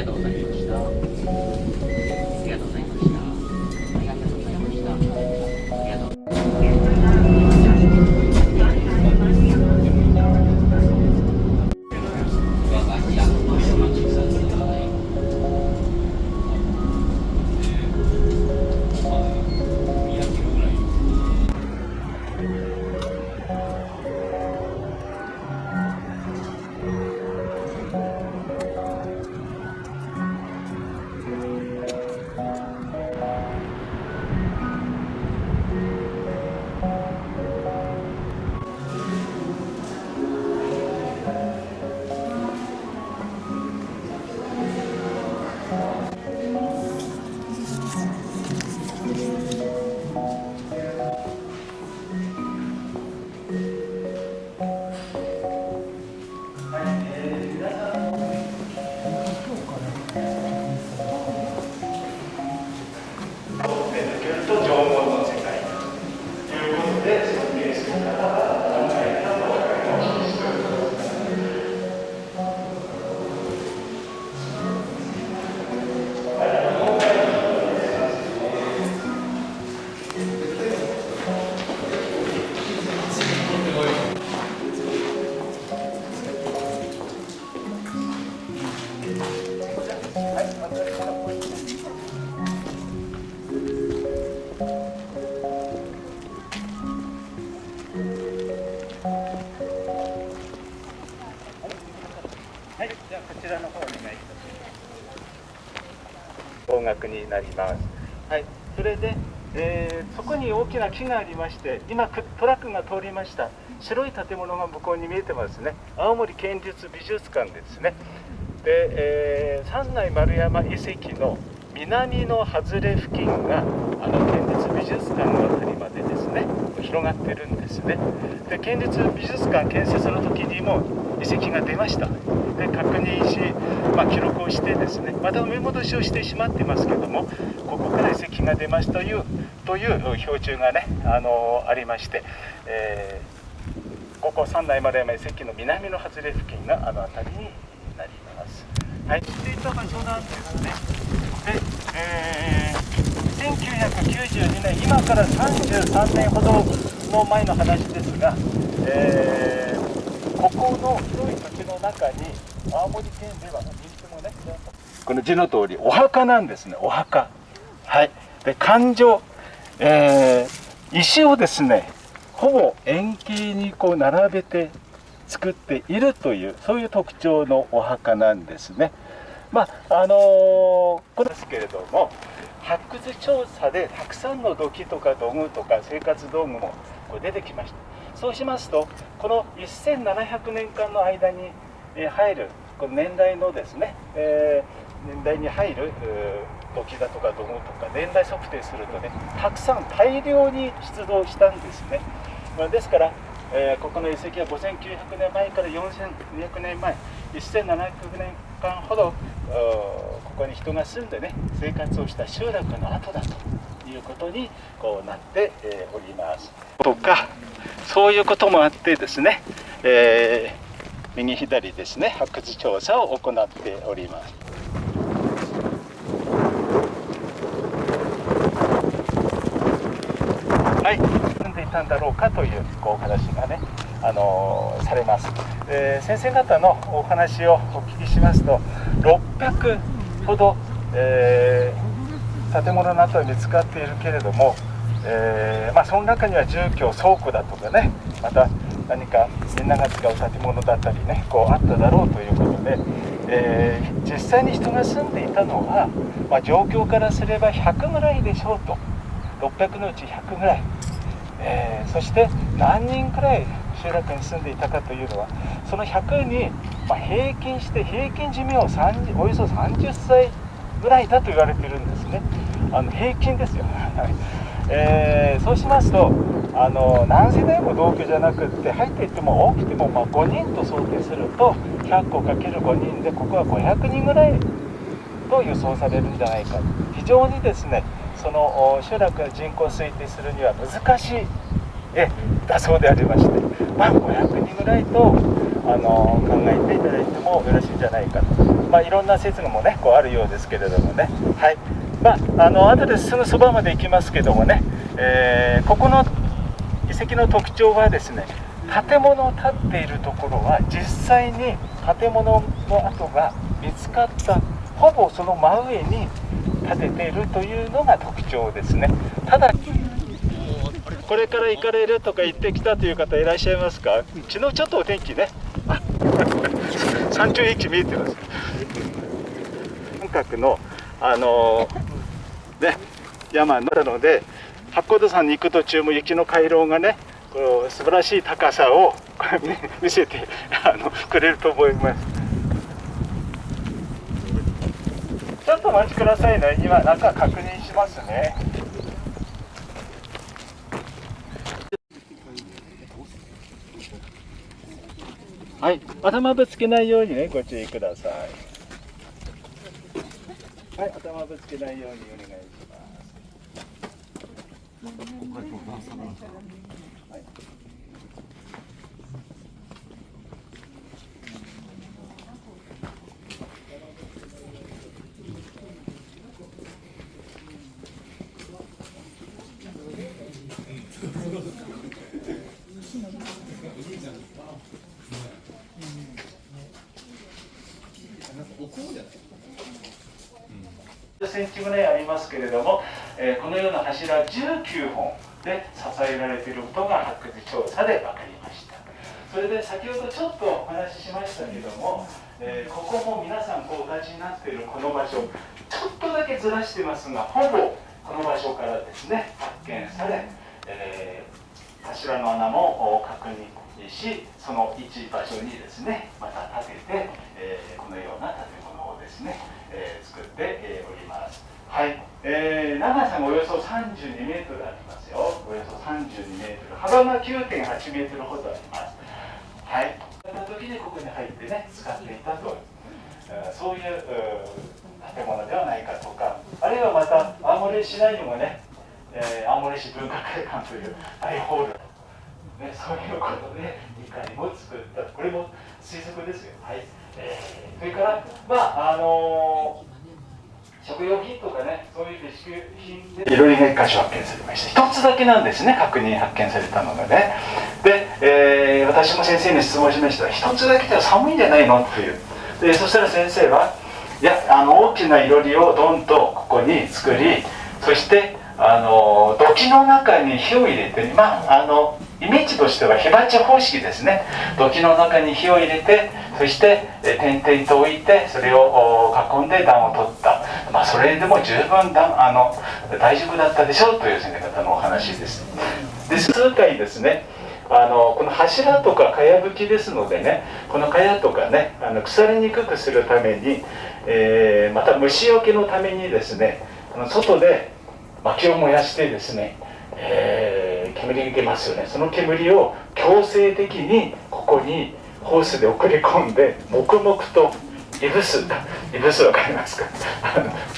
がとうございました。ありがとうございました。ありがとうございました。ありがとう。はい、じゃあこちらの方お願いいたします。方角になります。はい、それで、そこに大きな木がありまして、今トラックが通りました。白い建物が向こうに見えてますね。青森県立美術館ですね。で、三内丸山遺跡の南の外れ付近が県立美術館のあたりまでですね広がってるんですね。で、県立美術館建設の時にも遺跡が出ました。で、確認し、記録をしてですね、また埋め戻しをしてしまってますけども、ここから遺跡が出ますという標注がねありまして、ここ三内丸山遺跡の南の外れ付近が辺りになります。はい、していた場所なんですね。で、1992年、今から33年ほどの前の話ですが、ここの広い土地の中に青森県ではもね、この字の通りお墓なんですね。お墓。はい。で、環状、石をですね、ほぼ円形にこう並べて作っているという、そういう特徴のお墓なんですね。これですけれども、発掘調査でたくさんの土器とか道具とか生活道具もこう出てきました。そうしますと、この1700年間の間に入るこの年代のですね、年代に入る土器だとか道具とか年代測定するとね、たくさん大量に出土したんですね。ですから、ここの遺跡は5900年前から4200年前、1700年間ほどここに人が住んでね生活をした集落の跡だということにこうなっておりますとか、そういうこともあってですね、右左ですね、発掘調査を行っております。はい、住んでいたんだろうかというお話がねされます。先生方のお話をお聞きしますと、600ほど、建物の跡が見つかっているけれども、その中には住居、倉庫だとかね、また何かみんなが使う建物だったりね、こうあっただろうということで、実際に人が住んでいたのは、状況からすれば100ぐらいでしょうと。600のうち100ぐらい、そして何人くらい集落に住んでいたかというのは、その100に、平均して平均寿命およそ30歳ぐらいだと言われているんですね。平均ですよ。そうしますと何世代も同居じゃなくって、入っていっても多くても5人と想定すると、100個 ×5 人でここは500人ぐらいと予想されるんじゃないか。非常にですね、その集落の人口推定するには難しいだそうでありまして、500人ぐらいと考えていただいてもよろしいんじゃないかと、いろんな説もねこうあるようですけれどもね、はい、後ですぐそばまで行きますけどもね、ここの遺跡の特徴はですね、建物を建っているところは実際に建物の跡が見つかったほぼその真上に建てているというのが特徴ですね。ただこれから行かれるとか行ってきたという方いらっしゃいますか？昨日ちょっとお天気ね、山頂駅見えてます。本格の山なので、八甲田山に行く途中も雪の回廊がね、こう素晴らしい高さを見せてくれると思います。ちょっとお待ちくださいね。今中確認しますね。はい、頭ぶつけないようにねご注意ください。はい、頭ぶつけないようにお願いします。はい、10センチぐらいありますけれども、このような柱19本で支えられていることが発掘調査で分かりました。それで先ほどちょっとお話ししましたけども、ここも皆さんこうお立ちになっているこの場所、ちょっとだけずらしてますが、ほぼこの場所からですね発見され、柱の穴も確認し、その一場所にですねまた建てて、このような建物をですね、作っております。はい、長さがおよそ32メートルありますよ。およそ32メートル、幅が9.8メートルほどあります。はい、その時にここに入ってね使っていたと、そういう建物ではないかとか、あるいはまた青森市内にもね、青森市文化会館という大ホール、そういうことで2階も作った、これも推測ですよ。はい、それから食用品とかね、そういう備蓄品でいろいろな箇所発見されました。一つだけなんですね、発見されたのがね。で、私も先生に質問しました。一つだけでは寒いんじゃないのという。でそしたら先生は、いや、大きないろりをどんとここに作り、そして土器の中に火を入れて、イメージとしては火鉢方式ですね。土器の中に火を入れて、そして点々と置いて、それを囲んで暖を取った。それでも十分大丈夫だったでしょうという先生方のお話です。で数回ですね、この柱とかかやぶきですのでね、このかやとかね腐りにくくするために、また虫除けのためにですね、外で薪を燃やしてですね、煙が出ますよね。その煙を強制的にここにホースで送り込んで黙々といぶす分かりますか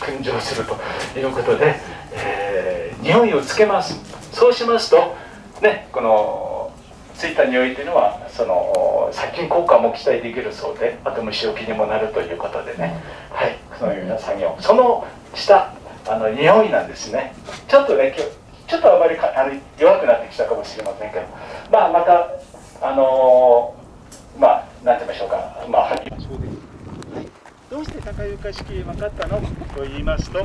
燻蒸するということで、匂いをつけます。そうしますとね、このついた匂いというのはその殺菌効果も期待できるそうで、あと虫除けにもなるということでね、はい、そのような作業、その下匂いなんですね。ちょっとね今日ちょっとあまり弱くなってきたかもしれませんけど、またなんて言いましょうか、はっきりどうして高床式分かったのと言いますと、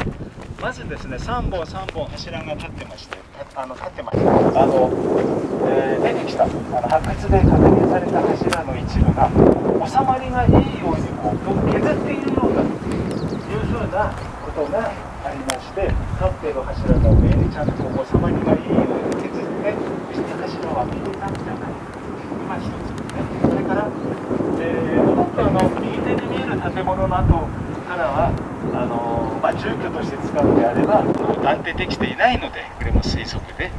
まずですね3本柱が立ってまして、出てきた発掘で確認された柱の一部が収まりがいいように削っているようだというふうなことがありまして、立っている柱の上にちゃんと収まりがいいように削って、そして柱を開けてたんじゃないか、一つですね。それからもっと右手に見える建物の後からは住居として使うのであれば断定できていないので、これも推測で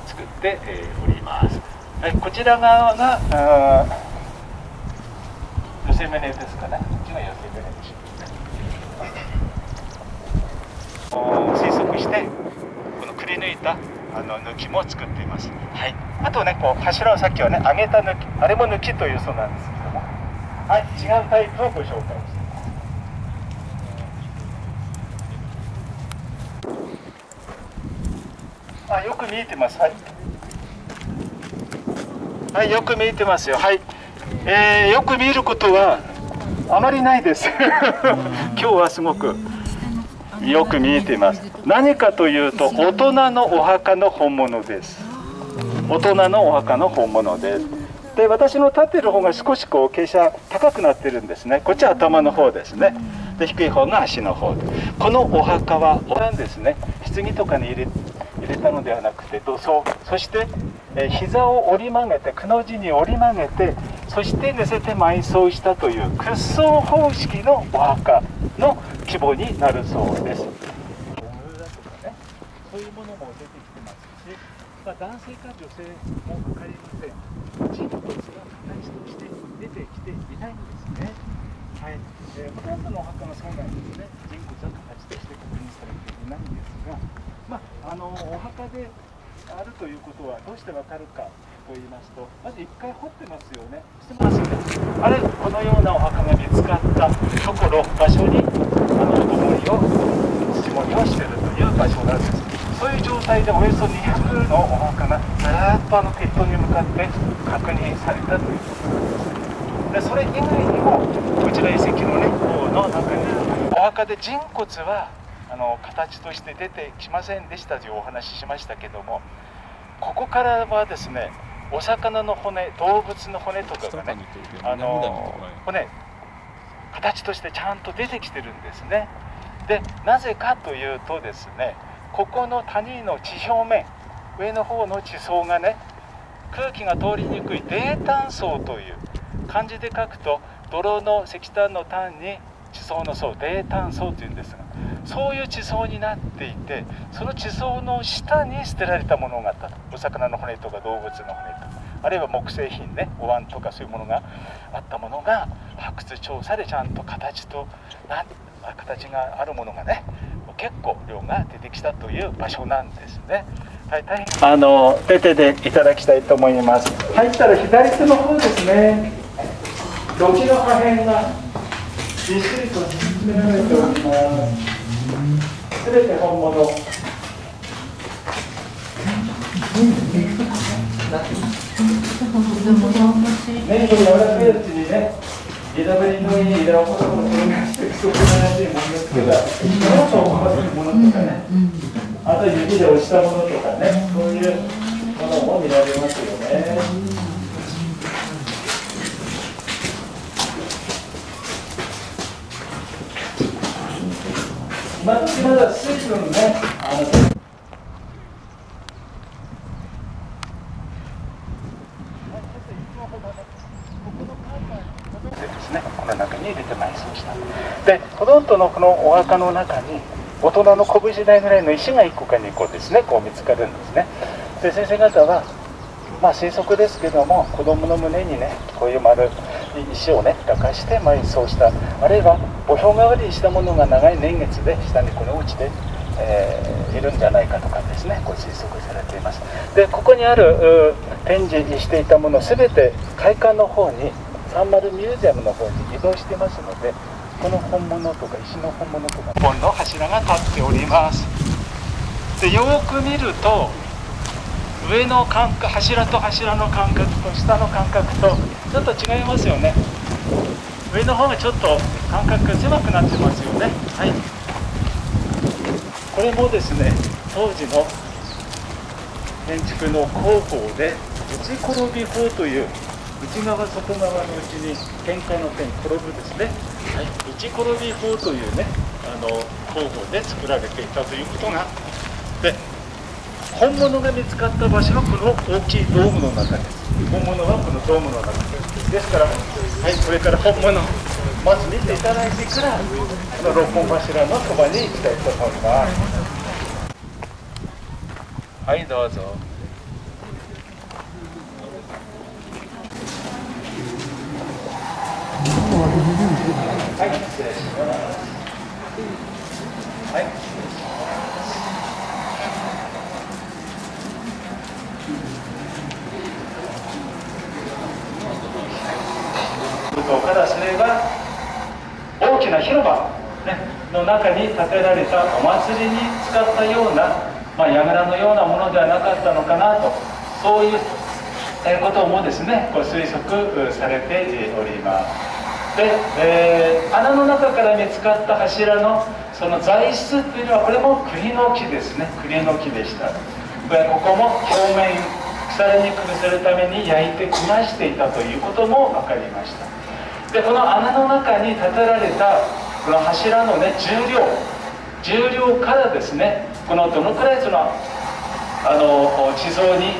作っております。はい、こちら側が寄せ棟ですかね。こっちが寄せ棟でしょう。推測してこのくり抜いた抜きも作っています。はい、あとね、こう柱をさっきはね、上げた抜き、あれも抜きというそうなんですけども、はい、違うタイプをご紹介しています。あ、よく見えてます。はい。はい、よく見えてますよ。はい。よく見えることはあまりないです。今日はすごくよく見えています。何かというと、大人のお墓の本物です。大人のお墓の本物です。で、私の立っている方が少しこう傾斜高くなってるんですね。こっちは頭の方ですね。で、低い方が足の方で、このお墓はなんですね。棺とかに入れたのではなくて土葬、そして膝を折り曲げて、くの字に折り曲げて、そして寝せて埋葬したという屈葬方式のお墓の規模になるそうです。そういうものも出てきてますし、男性か女性も分かりません。人骨が形として出てきていないんですね。はい、ほとんどのお墓がそうなんですね。人骨は形として確認されていないんですが、お墓であるということはどうして分かるかと言いますと、まず1回掘ってますよね。してますね。あれ、このようなお墓が見つかったところ、場所に土盛りをしているという場所なんです。そういう状態でおよそ200のお墓がずっとピットに向かって確認されたということです。で、それ以外にもこちら遺跡のね、方の中にお墓で人骨は形として出てきませんでしたというお話ししましたけども、ここからはですね、お魚の骨、動物の骨とかがね、骨形としてちゃんと出てきてるんですね。で、なぜかというとですね、ここの谷の地表面、上の方の地層がね、空気が通りにくい泥炭層という、漢字で書くと泥の石炭の炭に地層の層、泥炭層というんですが、そういう地層になっていて、その地層の下に捨てられたものがあったと。お魚の骨とか動物の骨とか、あるいは木製品ね、お椀とかそういうものがあったものが発掘調査でちゃんと形があるものがね、結構量が出てきたという場所なんですね。はい、大変出ていただきたいと思います。入ったら左手の方ですね、土器の破片がびっしりと詰められております。すべて本物。ね、柔らかいうちにね、枝ぶりのいい枝をほどほど転がして不足らしいものですから、ノートを思わせるものとかね、あと指で押したものとかね、そういうものも見られますよね。今時まだ水分ね、この中に入れて埋葬した。で、ほとんどのこのお墓の中に大人の拳大ぐらいの石が1個か2個ですね、こう見つかるんですね。で、先生方は推測ですけども、子供の胸にね、こういう丸い石をね落下して埋葬した、あるいは墓標代わりにしたものが長い年月で下にこれ落ちて、いるんじゃないかとかですね、こう推測されています。で、ここにある展示していたものすべて会館の方に、サンマルミュージアムの方に移動してますので、この本物とか石の本物とか本の柱が立っております。で、よく見ると上の間隔、柱と柱の間隔と下の間隔とちょっと違いますよね。上の方がちょっと間隔が狭くなってますよね。はい、これもですね、当時の建築の工法で打ち転び法という、内側外側のうちに天下の天、転ぶですね、はい、打ち転び法というね、工法で作られていたということがで、本物が見つかった場所はこの大きいドームの中です。本物はこのドームの中ですから、はい、これから本物まず見ていただいてから、この6本柱のそばに行きたいと思います。はい、どうぞ。はい、失礼します。はい。ことからすれば、大きな広場、ね、の中に建てられたお祭りに使ったような、櫓のようなものではなかったのかなと、そういうこともですね、推測されております。で、穴の中から見つかった柱のその材質というのは、これも栗の木ですね。栗の木でした。ここも表面腐りにくくするために焼いて焦がしていたということも分かりました。で、この穴の中に建てられたこの柱のね、重量からですね、このどのくらいその地層に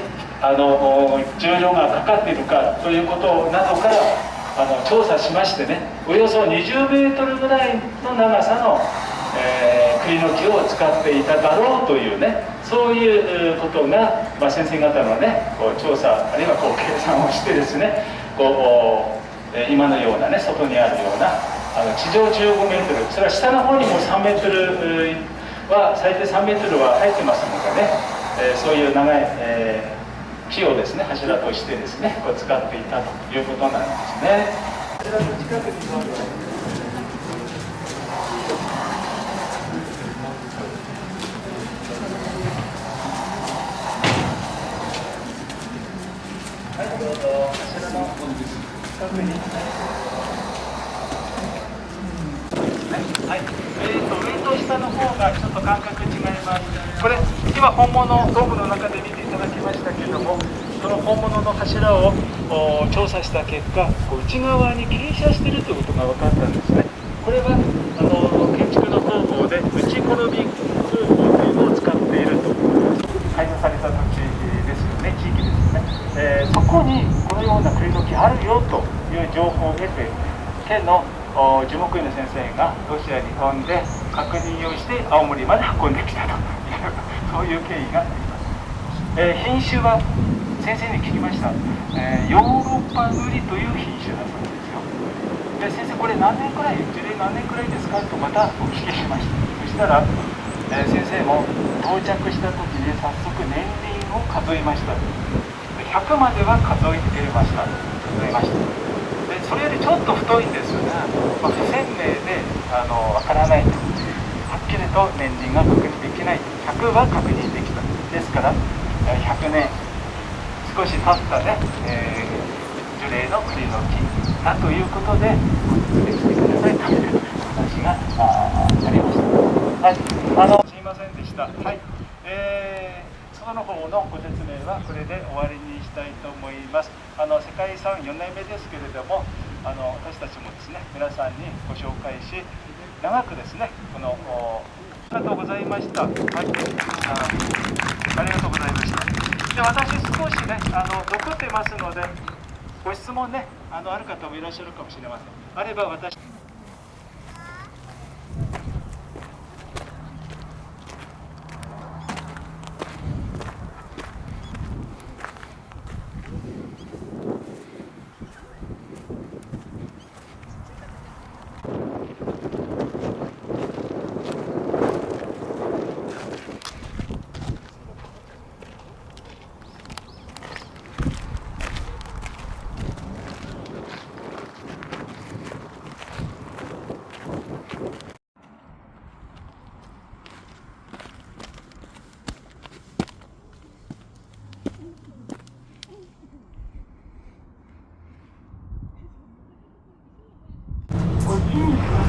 重量がかかっているかということなどから調査しましてね、およそ20メートルぐらいの長さの、栗の木を使っていただろうというね、そういうことが、先生方のね、調査あるいは計算をしてですね、今のようなね、外にあるような地上15メートル、それは下の方にも3メートルは最低3メートルは入ってますのでね、そういう長い、木をですね、柱としてですね、使っていたということなんですね。こちらの近くにどうぞ。はい、どうぞ。柱の近くに。はい、上と下の方がちょっと感覚違います。これ今本物ドームの中で見ていただきましたけれども、その本物の柱を調査した結果、内側に傾斜しているということが分かったんですね。これは建築の方法で内転び工法というのを使っていると、開発された土地ですよね、地域ですよね。そこにこのような栗の木あるよという情報を得て、県の樹木医の先生がロシアに飛んで確認をして青森まで運んできたというそういう経緯があります。品種は先生に聞きました。ヨーロッパウリという品種だそうですよ。で、先生これ何年くらい、樹齢何年くらいですかとまたお聞きしました。そしたら、先生も到着した時に早速年輪を数えました。100までは数えました。でそれよりちょっと太いんですが、不鮮明でわからないと、はっきりと年輪が確認できない。100は確認できた。ですから100年少し経ったね、樹齢の栗の木だということで連れてきてくださいという話がありました。はい、すいませんでした。はい、その方のご説明はこれで終わりにしたいと思います。世界遺産4年目ですけれども、私たちもですね、皆さんにご紹介し、長くですね、ありがとうございました。はい、ありがとうございました。で、私少しね、残ってますので、ご質問ね、ある方もいらっしゃるかもしれません。あれば私。こっちに